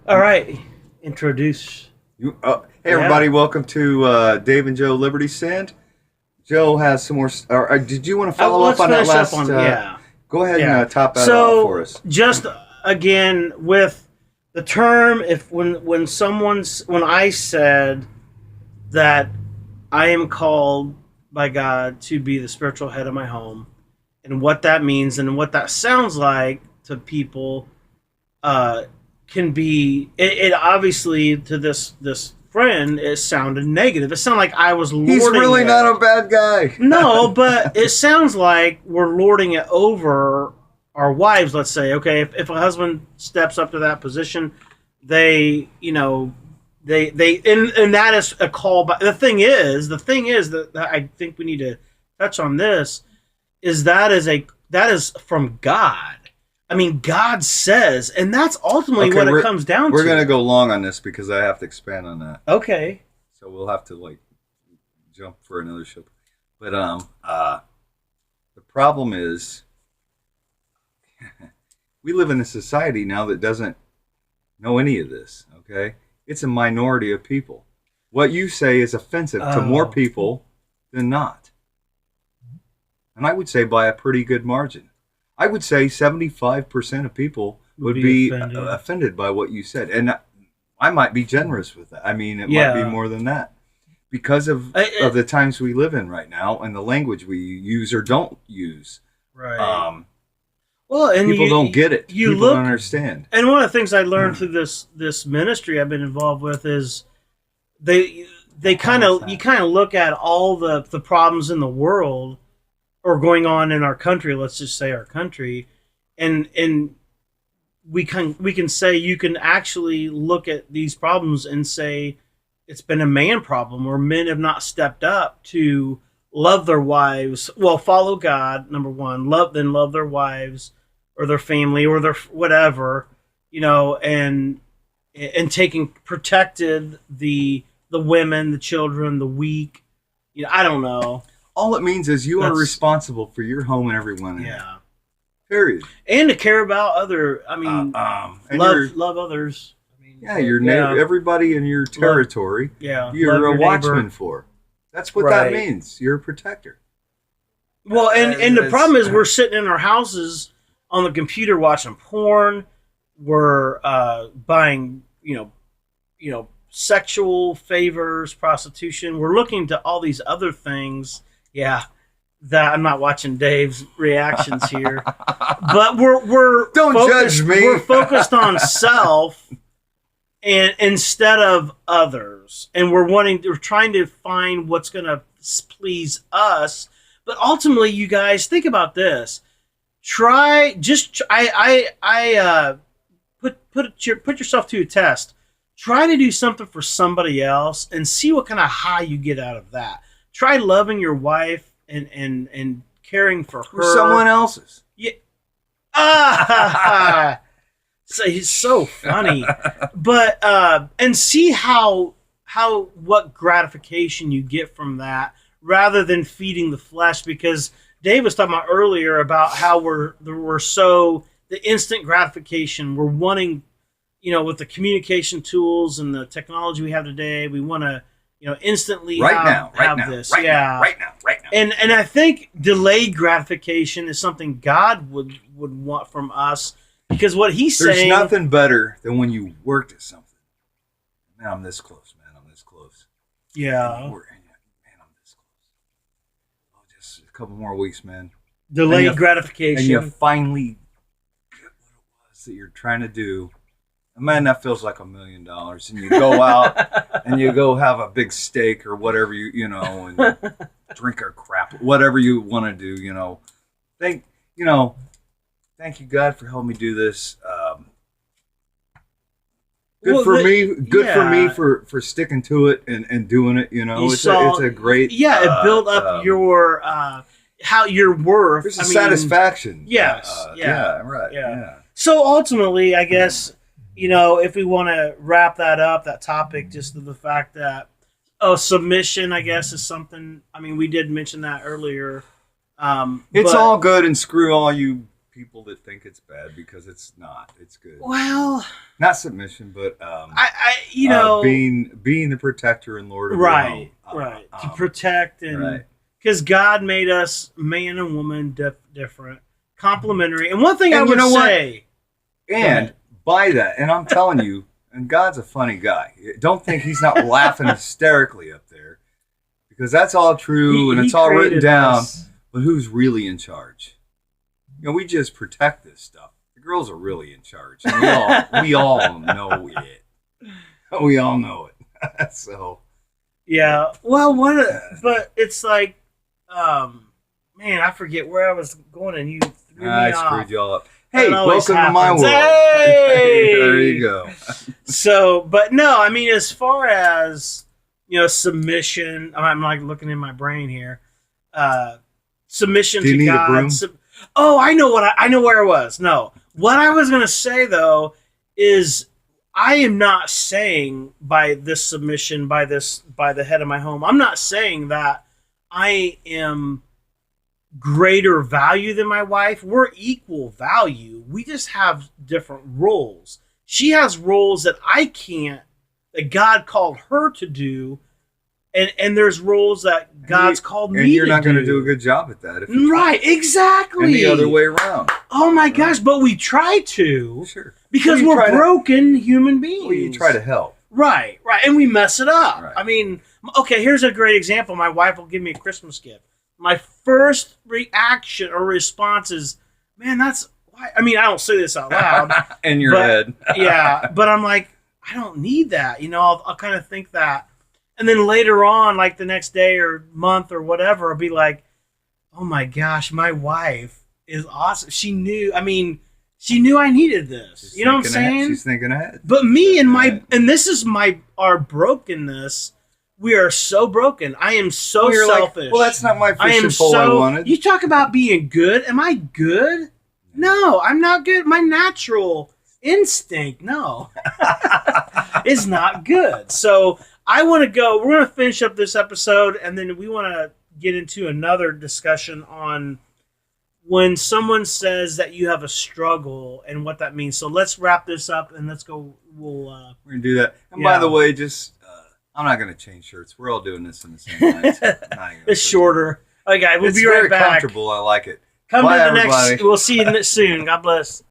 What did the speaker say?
All right, introduce. Hey Yeah. everybody, welcome to Dave and Joe Liberty Sand. Joe has some more. Did you want to follow up Let's on that finish up last? on Go ahead and yeah. top that off for So us. just again with the term, if when I said that I am called by God to be the spiritual head of my home, and what that means and what that sounds like to people, uh, can be it obviously to this friend it sounded negative. It sounded like I was He's lording really it. not a bad guy. No, but it sounds like we're lording it over our wives. Let's say, okay, if a husband steps up to that position, they, and that is a call. But the thing is that I think we need to touch on this is that is from God. I mean, God says, and that's ultimately Okay, what it comes down we're gonna to. go long on this because I have to expand on that. Okay. So we'll have to jump for another show. But the problem is we live in a society now that doesn't know any of this. Okay, it's a minority of people. What you say is offensive to more Oh, people than not. And I would say by a pretty good margin. I would say 75% of people would would be be offended. offended by what you said. And I might be generous with that. I mean, it might be Yeah. more than that because of the times we live in right now and the language we use or don't use. Right. Um, Well, and People don't get it. you People don't look, understand. and one of the things I learned through this ministry I've been involved with is they they kind of you kind of look at all the problems in the world or going on in our country. Let's just say our country, and we can say you can actually look at these problems and say it's been a man problem where men have not stepped up to love their wives. Well, follow God, number one, love their wives or their family or their whatever, and taking protected the women, the children, the weak. I don't know. All it means is you are That's responsible for your home and everyone in it. yeah, Period. and to care about other. I mean, And you're love others. I mean, Yeah, your yeah, neighbor, everybody in your love, territory, yeah, love you're a your watchman neighbor. for. That's what that Right. means. You're a protector. Well, and the It's problem is we're sitting in our houses on the computer watching porn. We're buying, sexual favors, prostitution. We're looking to all these other things. Yeah, that I'm not watching Dave's reactions here, but we're Don't judge focused. me. We're focused on self and instead of others, and we're trying to find what's going to please us. But ultimately, you guys think about this. Try just put yourself to a test. Try to do something for somebody else and see what kind of high you get out of that. Try loving your wife and caring for For someone her. else's. Yeah. Ah, so he's so funny, but and see how what gratification you get from that rather than feeding the flesh. Because Dave was talking about earlier about how we're so the instant gratification. We're wanting, with the communication tools and the technology we have today, we want to, instantly Right now, right have now, this. right now, Yeah. right now, right now. And I think delayed gratification is something God would want from us, because what he's There's saying. nothing better than when you worked at something. Man, I'm this close, man. I'm this close. And Yeah, man, I'm this close. Oh, just a couple more weeks, man. delayed And gratification. you finally get what it was that you're trying to do. And man, that feels like $1,000,000. And you go out and you go have a big steak or whatever and drink a crap, whatever you want to do. Thank you know, thank you God for helping me do this. Good Well, for me. Good for me yeah, for sticking to it and doing it. you It's saw. a great. Yeah, it built up your how your worth. There's a I mean, satisfaction. yes, Yeah. yeah, Right. yeah. Yeah. So ultimately, I guess, if we want to wrap that up, that topic, just the fact that submission, I guess, is something. I mean, we did mention that earlier. It's But all good and screw all you people that think it's bad because it's not. It's good. Well, Not submission, but being being the protector and Lord of your right, home. right, to protect and Right. because God made us man and woman different, complementary. And one thing I And you would know what? say, And by that, and I'm telling you, and God's a funny guy. Don't think he's not laughing hysterically up there, because that's all true and it's all written created down. us. But who's really in charge? We just protect this stuff. The girls are really in charge. And we all know it. We all know it. So Yeah. Well, but it's like, man, I forget where I was going, and you threw me I off. screwed y'all up. That Hey, always welcome to my happens. world. Hey! There you go. So, but no, I mean, as far as submission, I'm like looking in my brain here. Submission Do you to need a God. broom? I know I know where I was. No, what I was gonna say though is I am not saying by this submission by the head of my home. I'm not saying that I am greater value than my wife. We're equal value. We just have different roles. She has roles that I can't, that God called her to do, and there's roles that God's called me to do. And you're not going to do a good job at that. If you try. Right, exactly. And the other way around. Oh my gosh, but we try to Sure. because Well, you we're try to- broken human beings. Well, you try to help. Right, and we mess it up. Right. I mean, okay, here's a great example. My wife will give me a Christmas gift. My first reaction or response is, man, that's why. I mean, I don't say this out loud. In your But- head. Yeah, but I'm like, I don't need that. I'll kind of think that. And then later on, like the next day or month or whatever, I'll be like, oh my gosh, my wife is awesome. She knew I needed this. She's You know what I'm thinking ahead. saying? She's thinking ahead. But me and Right. this is our brokenness. We are so broken. I am so Well, you're like, selfish. well, that's not my I am fishing pole I so. wanted. You talk about being good. Am I good? No, I'm not good. My natural instinct, no, is not good. So I want to go. We're going to finish up this episode, and then we want to get into another discussion on when someone says that you have a struggle and what that means. So let's wrap this up and let's go. We're going to do that. And Yeah. by the way, just, I'm not going to change shirts. We're all doing this in the same night. So I'm not even gonna It's put it- shorter. Okay, we'll It's be right very back. comfortable. I like it. Come Bye, to the next. everybody. We'll see you soon. God bless.